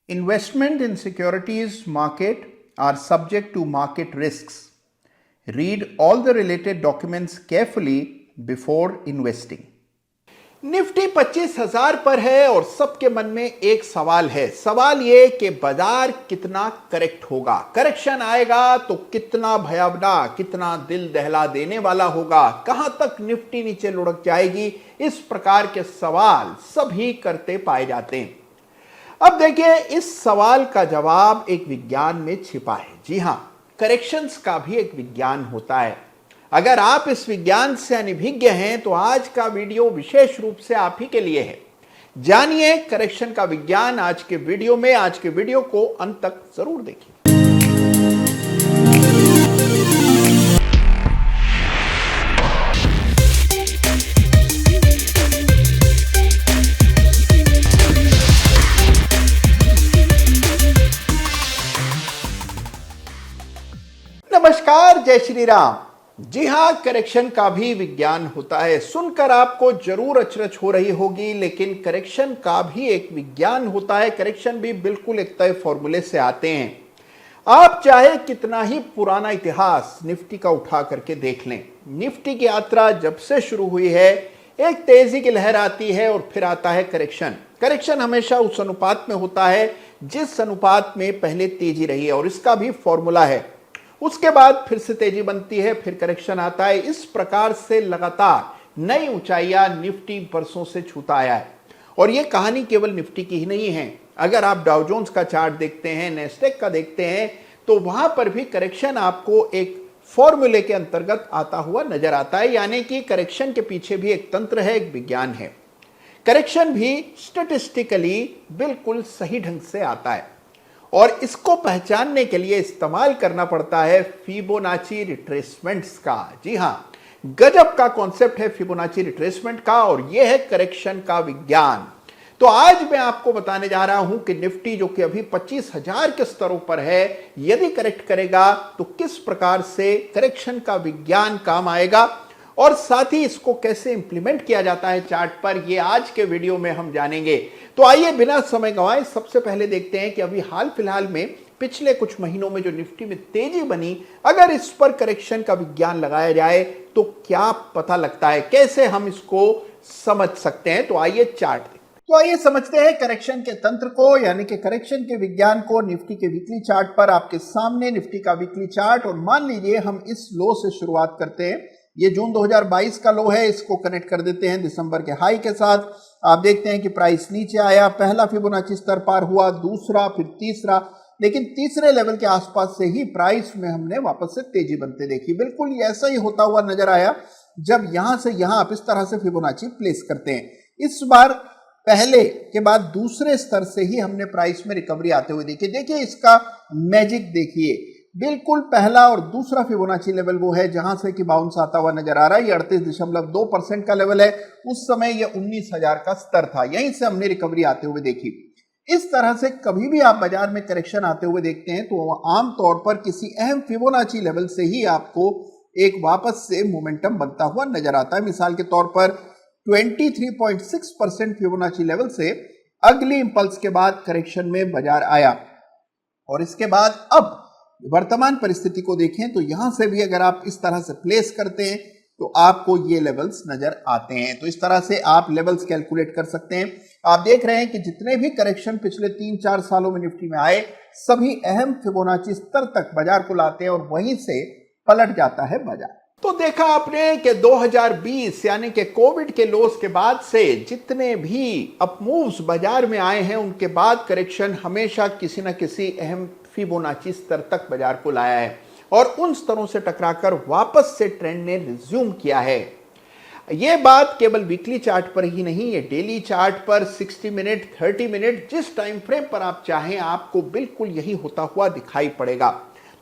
Investment in securities market are subject to market risks. Read all the related documents carefully before investing. Nifty 25,000 पर है और सबके मन में एक सवाल है। सवाल ये कि बाजार कितना करेक्ट होगा, करेक्शन आएगा तो कितना भयावना, कितना दिल दहला देने वाला होगा, कहां तक निफ्टी नीचे लुढ़क जाएगी। इस प्रकार के सवाल सभी करते पाए जाते हैं। अब देखिए, इस सवाल का जवाब एक विज्ञान में छिपा है। जी हां, करेक्शंस का भी एक विज्ञान होता है। अगर आप इस विज्ञान से अनभिज्ञ हैं तो आज का वीडियो विशेष रूप से आप ही के लिए है। जानिए करेक्शन का विज्ञान आज के वीडियो में। आज के वीडियो को अंत तक जरूर देखिए। नमस्कार, जय श्री राम। जी हां, करेक्शन का भी विज्ञान होता है। सुनकर आपको जरूर अचरज हो रही होगी, लेकिन करेक्शन का भी एक विज्ञान होता है। करेक्शन भी बिल्कुल एक तय फॉर्मूले से आते हैं। आप चाहे कितना ही पुराना इतिहास निफ्टी का उठा करके देख लें, निफ्टी की यात्रा जब से शुरू हुई है, एक तेजी की लहर आती है और फिर आता है करेक्शन। करेक्शन हमेशा उस अनुपात में होता है जिस अनुपात में पहले तेजी रही है, और इसका भी फॉर्मूला है। उसके बाद फिर से तेजी बनती है, फिर करेक्शन आता है। इस प्रकार से लगातार नई ऊंचाइयां निफ्टी बरसों से छूता आया है। और यह कहानी केवल निफ्टी की ही नहीं है। अगर आप डाउ जोन्स का चार्ट देखते हैं, नैस्डैक का देखते हैं, तो वहां पर भी करेक्शन आपको एक फॉर्मूले के अंतर्गत आता हुआ नजर आता है। यानी कि करेक्शन के पीछे भी एक तंत्र है, एक विज्ञान है। करेक्शन भी स्टैटिस्टिकली बिल्कुल सही ढंग से आता है, और इसको पहचानने के लिए इस्तेमाल करना पड़ता है फिबोनाची रिट्रेसमेंट्स का। जी हां, गजब का कॉन्सेप्ट है फिबोनाची रिट्रेसमेंट का, और यह है करेक्शन का विज्ञान। तो आज मैं आपको बताने जा रहा हूं कि निफ्टी जो कि अभी 25,000 के स्तरों पर है, यदि करेक्ट करेगा तो किस प्रकार से करेक्शन का विज्ञान काम आएगा, और साथ ही इसको कैसे इंप्लीमेंट किया जाता है चार्ट पर, यह आज के वीडियो में हम जानेंगे। तो आइए बिना समय गंवाए सबसे पहले देखते हैं कि अभी हाल फिलहाल में पिछले कुछ महीनों में जो निफ्टी में तेजी बनी, अगर इस पर करेक्शन का विज्ञान लगाया जाए तो क्या पता लगता है, कैसे हम इसको समझ सकते हैं। तो आइए चार्ट देखते हैं। तो आइए समझते हैं करेक्शन के तंत्र को, यानी कि करेक्शन के विज्ञान को। निफ्टी के वीकली चार्ट पर आपके सामने निफ्टी का वीकली चार्ट, और मान लीजिए हम इस लो से शुरुआत करते हैं। ये जून 2022 का लो है, इसको कनेक्ट कर देते हैं दिसंबर के हाई के साथ। आप देखते हैं कि प्राइस नीचे आया, पहला फिबोनाची स्तर पार हुआ, दूसरा, फिर तीसरा, लेकिन तीसरे लेवल के आसपास से ही प्राइस में हमने वापस से तेजी बनते देखी। बिल्कुल ऐसा ही होता हुआ नजर आया जब यहां से यहां आप इस तरह से फिबोनाची प्लेस करते हैं। इस बार पहले के बाद दूसरे स्तर से ही हमने प्राइस में रिकवरी आते हुए देखी। देखिए इसका मैजिक देखिए, बिल्कुल पहला और दूसरा फिबोनाची लेवल वो है जहां से कि बाउंस आता हुआ नजर आ रहा है। ये 38.2% का लेवल है। उस समय ये 19,000 का स्तर था, यहीं से हमने रिकवरी आते हुए देखी। इस तरह से कभी भी आप बाजार में करेक्शन आते हुए देखते हैं तो आमतौर पर किसी अहम फिबोनाची लेवल से ही आपको एक वापस से मोमेंटम बनता हुआ नजर आता है। मिसाल के तौर पर 23.6% फिबोनाची लेवल से अगली इंपल्स के बाद करेक्शन में बाजार आया, और इसके बाद अब वर्तमान परिस्थिति को देखें तो यहां से भी अगर आप इस तरह से प्लेस करते हैं तो आपको ये लेवल्स नजर आते हैं। तो इस तरह से आप लेवल्स कैलकुलेट कर सकते हैं। आप देख रहे हैं कि जितने भी करेक्शन पिछले 3-4 सालों में निफ्टी में आए, सभी अहम फिबोनाची स्तर तक बाजार को लाते हैं और वहीं से पलट जाता है बाजार। तो देखा आपने कि 2020 यानी कि कोविड के लोस के बाद से जितने भी अप मूव्स बाजार में आए हैं, उनके बाद करेक्शन हमेशा किसी न किसी अहम फिबोनाची स्तर तक बाजार को लाया है, और उन स्तरों से टकराकर वापस से ट्रेंड ने रिज्यूम किया है। यह बात केवल वीकली चार्ट पर ही नहीं, ये डेली चार्ट पर 60 मिनट, 30 मिनट, जिस टाइम फ्रेम पर आप चाहें आपको बिल्कुल यही होता हुआ दिखाई पड़ेगा।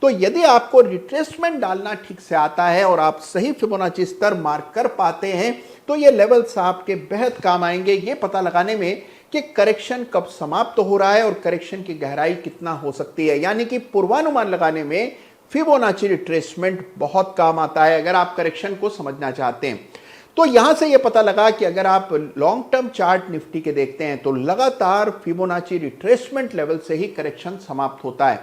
तो यदि आपको रिट्रेसमेंट डालना ठीक से आता है और आप सही फिबोनाची स्तर मार्क कर पाते हैं, तो ये लेवल्स आपके बेहद काम आएंगे ये पता लगाने में कि करेक्शन कब समाप्त हो रहा है और करेक्शन की गहराई कितना हो सकती है। यानी कि पूर्वानुमान लगाने में फिबोनाची रिट्रेसमेंट बहुत काम आता है अगर आप करेक्शन को समझना चाहते हैं। तो यहां से यह पता लगा कि अगर आप लॉन्ग टर्म चार्ट निफ्टी के देखते हैं तो लगातार फिबोनाची रिट्रेसमेंट लेवल से ही करेक्शन समाप्त होता है।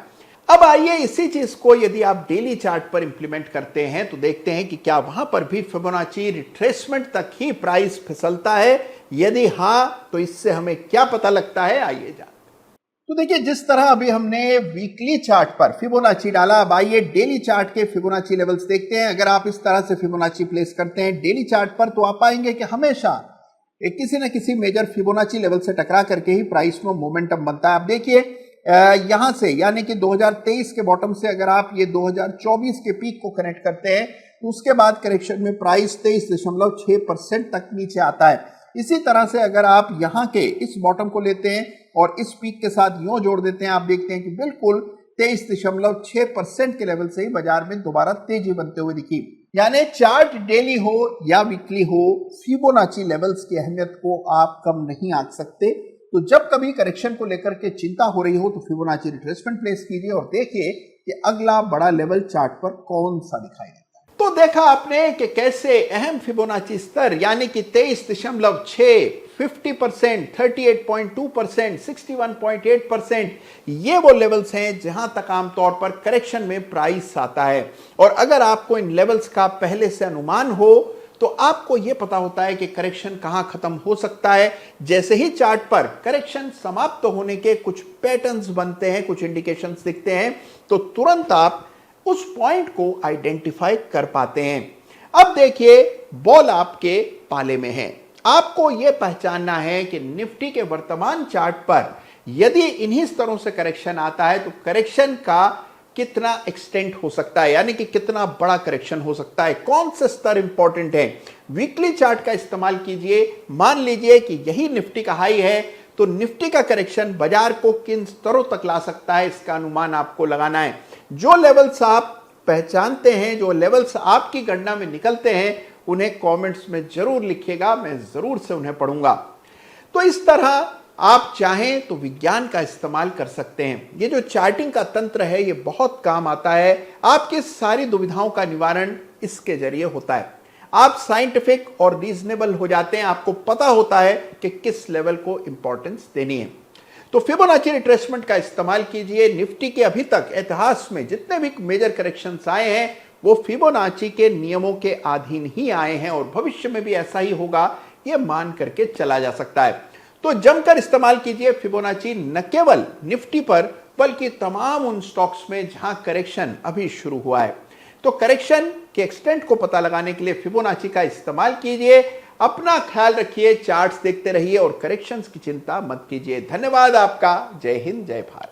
अब आइए इसी चीज को यदि आप डेली चार्ट पर इंप्लीमेंट करते हैं तो देखते हैं कि क्या वहां पर भी फिबोनाची रिट्रेसमेंट तक ही प्राइस फिसलता है। यदि हां तो इससे हमें क्या पता लगता है, आइए जानते हैं। तो देखिए, जिस तरह अभी हमने वीकली चार्ट पर फिबोनाची डाला, अब आइए डेली चार्ट के फिबोनाची लेवल्स देखते हैं। अगर आप इस तरह से फिबोनाची प्लेस करते हैं डेली चार्ट पर तो आप पाएंगे कि हमेशा किसी न किसी मेजर फिबोनाची लेवल से टकरा करके ही प्राइस में मोमेंटम बनता है। आप देखिए यहां से, यानी कि 2023 के बॉटम से अगर आप ये 2024 के पीक को कनेक्ट करते हैं तो उसके बाद करेक्शन में प्राइस 23.6% तक नीचे आता है। इसी तरह से अगर आप यहां के इस बॉटम को लेते हैं और इस पीक के साथ यूं जोड़ देते हैं, आप देखते हैं कि बिल्कुल 23.6% के लेवल से ही बाजार में दोबारा तेजी बनते हुए दिखी। यानी चार्ट डेली हो या वीकली हो, फिबोनाची लेवल्स की अहमियत को आप कम नहीं आंक सकते। तो जब कभी करेक्शन को लेकर के चिंता हो रही हो तो फिबोनाची रिट्रेसमेंट प्लेस कीजिए और देखिए कि अगला बड़ा लेवल चार्ट पर कौन सा दिखाई देता है। तो देखा आपने कि कैसे अहम फिबोनाची स्तर यानी कि 23.6, 50%, 38.2%, 61.8%, ये वो लेवल्स हैं जहां तक आमतौर पर करेक्शन में प्राइस आता है। और अगर आपको इन लेवल्स का पहले से अनुमान हो तो आपको यह पता होता है कि करेक्शन कहां खत्म हो सकता है। जैसे ही चार्ट पर करेक्शन समाप्त होने के कुछ पैटर्न्स बनते हैं, कुछ इंडिकेशंस दिखते हैं, तो तुरंत आप उस पॉइंट को आइडेंटिफाई कर पाते हैं। अब देखिए, बॉल आपके पाले में है। आपको यह पहचानना है कि निफ्टी के वर्तमान चार्ट पर यदि इन्हीं स्तरों से करेक्शन आता है तो करेक्शन का कितना एक्सटेंट हो सकता है, यानी कि कितना बड़ा करेक्शन हो सकता है, कौन से स्तर इंपॉर्टेंट है। वीकली चार्ट का इस्तेमाल कीजिए। मान लीजिए कि यही निफ्टी का हाई है तो निफ्टी का करेक्शन बाजार को किन स्तरों तक ला सकता है, इसका अनुमान आपको लगाना है। जो लेवल्स आप पहचानते हैं, जो लेवल्स आपकी गणना में निकलते हैं, उन्हें कमेंट्स में जरूर लिखिएगा, मैं जरूर से उन्हें पढ़ूंगा। तो इस तरह आप चाहें तो विज्ञान का इस्तेमाल कर सकते हैं। ये जो चार्टिंग का तंत्र है ये बहुत काम आता है। आपकी सारी दुविधाओं का निवारण इसके जरिए होता है। आप साइंटिफिक और रीजनेबल हो जाते हैं, आपको पता होता है कि किस लेवल को इंपॉर्टेंस देनी है। तो फिबोनाची रिट्रेसमेंट का इस्तेमाल कीजिए। निफ्टी के अभी तक इतिहास में जितने भी मेजर करेक्शंस आए हैं वो फिबोनाची के नियमों के अधीन ही आए हैं और भविष्य में भी ऐसा ही होगा, यह मान करके चला जा सकता है। तो जमकर इस्तेमाल कीजिए फिबोनाची, न केवल निफ्टी पर बल्कि तमाम उन स्टॉक्स में जहां करेक्शन अभी शुरू हुआ है। तो करेक्शन के एक्सटेंट को पता लगाने के लिए फिबोनाची का इस्तेमाल कीजिए। अपना ख्याल रखिए, चार्ट्स देखते रहिए और करेक्शंस की चिंता मत कीजिए। धन्यवाद आपका। जय हिंद, जय भारत।